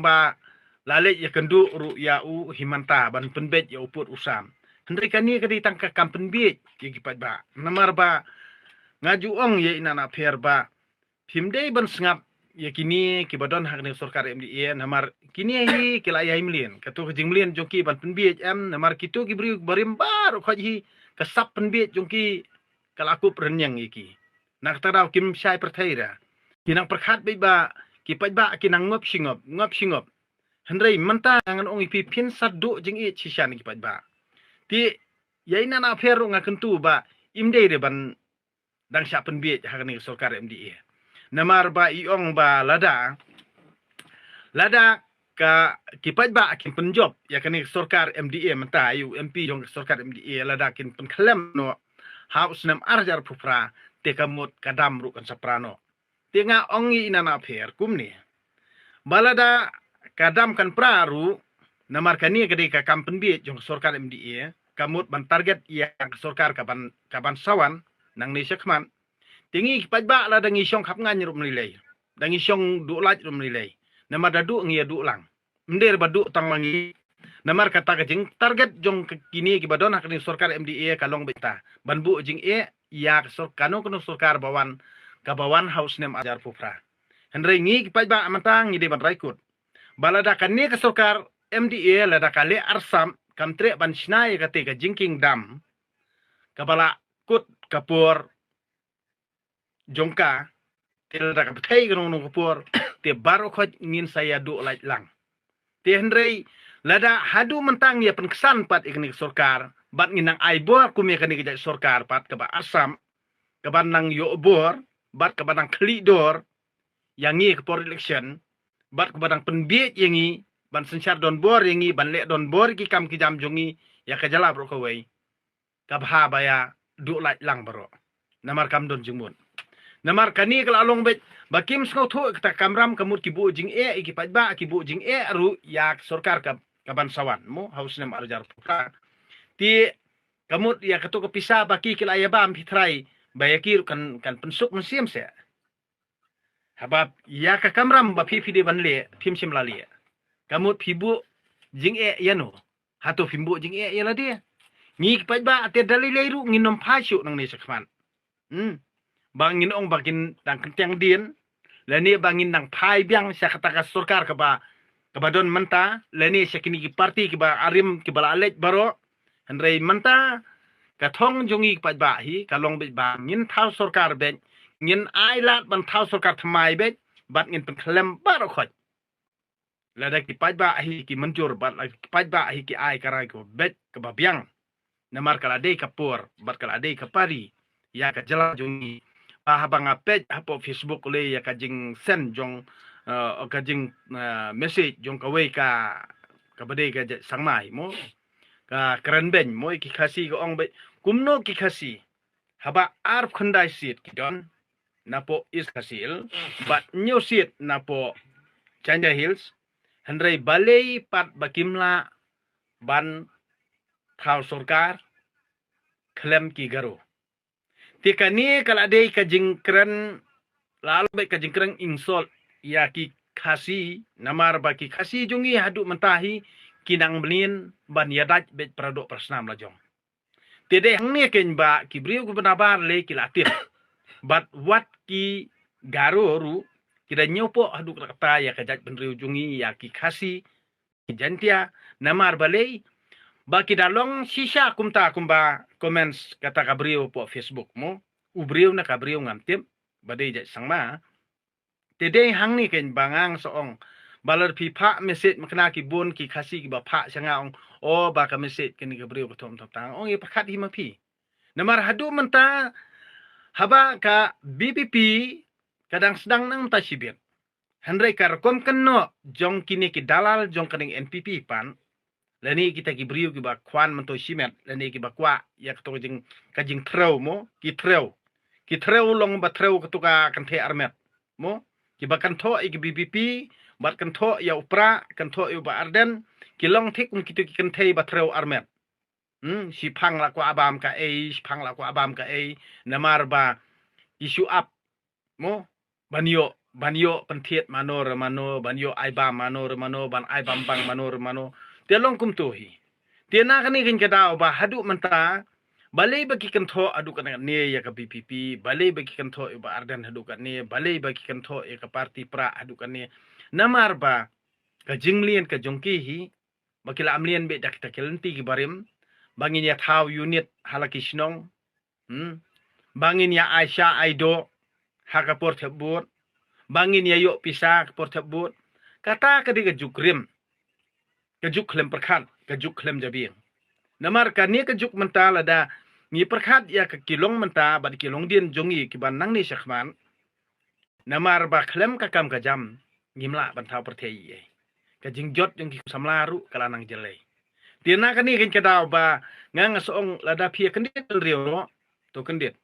ba lalit ya kendu ru ya u himanta ban penbet ya uput usam. Hendri kani kadi tangka kampen biet ya kipat ba. Namar ba ngaju ong ya inana per ba. Himdei ban sengap ya kini kibadon hak ni sorkar MDA namar kini hi kilaya himlien. Katu kejing mlien jongki ban penbiet namar kitu kibri barimbar khaji kasap penbiet jongki kalaku perenyang iki. Nak taraw kim syai perthaira. Kinang perkhat bai ba kipat ba kinang ngop singop. Hendrei menta ngan ong ipi pin sadu jing i chishan kipat ba. Ti yaina na feru ngakentu ba imdei de ban dang sya penbiet hakani sorkar MDA. Namar ba iong ba lada ka kipat ba kin penjob ya kani sorkar MDA menta ayu MP jong sorkar MDA lada kin penklem no haus nam arjar pupra te kamut kadam ru kan saprano. Tinga ongi inana fer kumni. Balada kadam kan praru namar kani kadi ka kampen biet jong sorkar MDA kamut ban target yang sorkar kaban sawan nang ni sekman tingi kipat ba la dangi syong khap ngan rum nilai dangi syong du laj rum nilai namar dadu ngi du lang mender badu tang mangi namar kata kajing target jong kini kibadon hakni sorkar MDA kalong beta ban bu jing ya kano sorkar bawan kabawan haus nem ajar pufra hendrei ngi kipat ba amantang ngi de ban raikut balada kani ke sorkar MDA lada kale arsam kamtre ban snai kate ka jingking dam kabala kut kapur jongka lada ka thai gnong kapur te baro khoj ngin saya du laj lang te hendrei lada hadu mentang ya penkesan pat ikni sorkar bat nginang aibor kumi kani ke sorkar pat ka ba arsam ka ban nang yo bor bat ka ban klidor yang ngi ke election bat kepadang penbiet yangi ban sensyar don bor yangi ban lek don bor ki kam ki jam jongi ya ka jala bro kawai ka bha baya du laj lang bro namar kam don jingmun namar kani kala along bet bakim skau thu ta kamram kamut ki bu jing ki pajba ki bu jing ru ya sorkar ka ban sawan mo haus nem arjar puka ti kamut ya ketu ke pisah baki kila ya bam pitrai bayakir kan pensuk mensiam se habab ya ka kamram ba pipi de ban le phim sim la le kamut phibu jing yano hatu phimbu jing yala dia ngi pat ba ate dalilai ru nginom phasyu nang ni sakman bangin ong bakin dang kenteng din lani bangin nang phai biang sa kata ka sorkar ka ba kabadon menta lani sakini ki parti ki ba arim ki bala alej baro hendrei menta ka thong jongi pat ba hi kalong be ba ngin thau sorkar ben ngin ai lat ban thau sorkar thamai bet bat ngin pen klem baro khoj lada ki pajba hi ki menjur bat la ki pajba hi ki ai karai ko bet ke babiang namar kala dei kapur bat kala dei kapari ya ka jala jongi habang apet hapo Facebook le ya ka jing send jong ka jing message jong ka wei ka bade ka sangmai mo ka keren ben mo ki khasi ko ong be kumno ki khasi haba arf khandai sit ki don napo is kasil but new seat napo Chanja Hills hendrei balei pat bakimla ban thau sorkar klem ki garo tikani kala dei ka jingkren lalu be ka jingkren insol ya ki khasi namar baki khasi jungi hadu mentahi kinang blin ban yadat be pradok prasnam la jong tede hangni ken ba ki briu ku benabar le ki latif but what ki garo ru kida nyopo hadu kata ya kajat benriu jungi ya ki khasi ki jantia namar balei baki dalong sisa kumta kumba comments kata kabriu po Facebook mo ubriu na kabriu ngamtip badai jat sangma tede hangni ken bangang soong balar pipa message makna ki bon ki khasi ki bapa sangaong o ba ka message ken kabriu ko tom tang ong ye pakat hi mapi namar hadu menta haba ka BPP kadang sedang nang tasibir hendrei karkom kenno jong kini ki dalal jong kening NPP pan lani kita ki briu ki ba kwan mento simet lani ki ba kwa ya ketu kajing treu mo ki treu long ba treu ketuka kanthe armet mo ki ba kanto ki BPP bat kanto ya upra kanto ya ba arden ki long thik kitu ki kanthe ba treu armet si phang la kwa abam ka namar ba isu up mo banyo banyo pentiet mano remano banyo aiba mano remano ban ai bambang mano remano dia long kum tuhi dia nak ni kin kedau ba hadu menta balai bagi kentho adu kan ne ya ke BPP balai bagi kentho ba ardan hadu kan ne balai bagi kentho ya ke parti pra adu kan ne namar ba ka jinglien ka jongki hi bakila amlien be dak takelenti ki barim bangin ya thau unit halaki shnong bangin ya Aisyah Aido hakapor thebut bangin ya yok pisah kapor thebut kata kadi ke jukrim ke juk klem perkhat ke juk klem jabiang namar kan ni ke juk mental ada ni perkhat ya ke kilong menta bad kilong dien jongi ki ban nang ni syakman namar ba klem ka kam ka jam ngimla ban thau perthei ke jingjot jong ki samlaru kalanang jelai dia nak ni kin kedau ba ngang asong lada phia kendit riu no to kendit